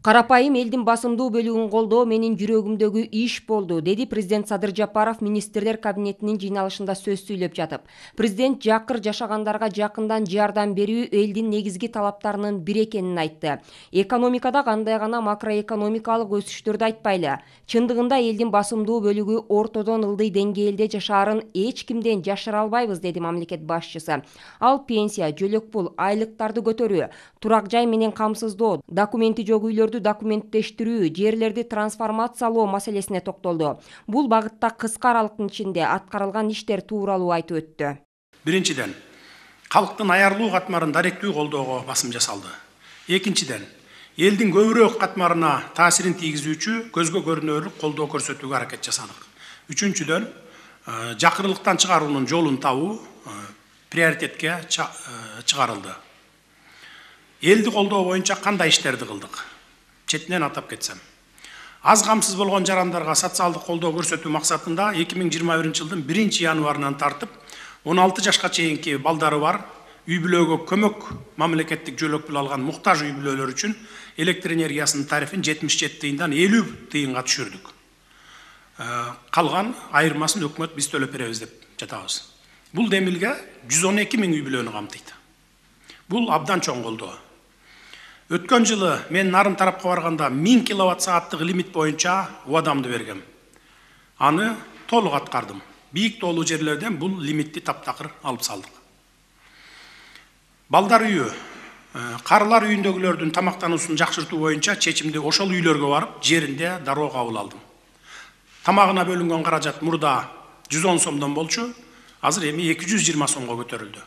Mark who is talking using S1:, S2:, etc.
S1: Карапайым элдин басымдуу бөлүгүн колдоо менин жүрөгүмдөгү иш болду, деди президент Садыр Жапаров министрлер кабинетинин жыйналышында сөз сүйлөп жатып. Президент жакыр жашагандарга жакындан жардам берүү элдин негизги талаптарынын бири экенин айтты. Экономикада кандай гана макроэкономикалык өсүштөрдү айтпайлы. Чындыгында элдин басымдуу бөлүгү ортодон ылдый деңгээлде жашаарын эч кимден жашыра албайбыз, деди мамлекет башчысы. Ал пенсия, жөлөк пул, айлыктарды көтөрүү, турак жай менен камсыздоо, документи жок үйлөрдү документтештирүү, жерлерди трансформациялоо маселесине токтолду. Бул багытта кыска аралыктын ичинде аткарылган иштер тууралуу айтып өттү.
S2: Биринчиден, калктын аярлуу катмарын даректүү колдоого басым жасалды. Экинчиден, элдин көбүрөөк катмарына таасирин тийгизүүчү көзгө көрүнөрлүк колдоо көрсөтүүгө аракет жасадык. Үчүнчүдөн, жакырлыктан чыгаруунун жолун табуу приоритетке чыгарылды. Элди колдоо боюнча кандай иштерди кылдык? Четинен атап кетсем. Аз камсыз болгон жарандарга социалдык колдоо көрсөтүү максатында 2021 жылдын 1 январынан тартып 16 жашка чейинки балдары бар үй бүлөгө көмөк мамлекеттик жөлөк пул алган муктаж үй бүлөлөр үчүн электр энергиясынын тарифин 77 тыйындан 50 тыйынга түшүрдүк. Калган айырмасын өкмөт биз төлөп беребиз деп жатабыз. Бул демилге 112 000 үй бүлөнү камтыйт. Бул абдан чоң колдоо. Өткөн жылы мен нарын тарапка барганда 1000 киловатт сааттык лимит боюнча убадамды бергем. Аны толук аткардым. Бийик тоолуу жерлерден бул лимитти таптакыр алып салдык. Балдар үйү, карылар үйүндөгүлөрдүн тамактануусун жакшыртуу боюнча чечимди ошол үйлөргө барып, жеринде дароо кабыл алдым. Тамагына бөлүнгөн каражат мурда 110 сомдон болчу, азыр эми 220 сомго көтөрүлдү.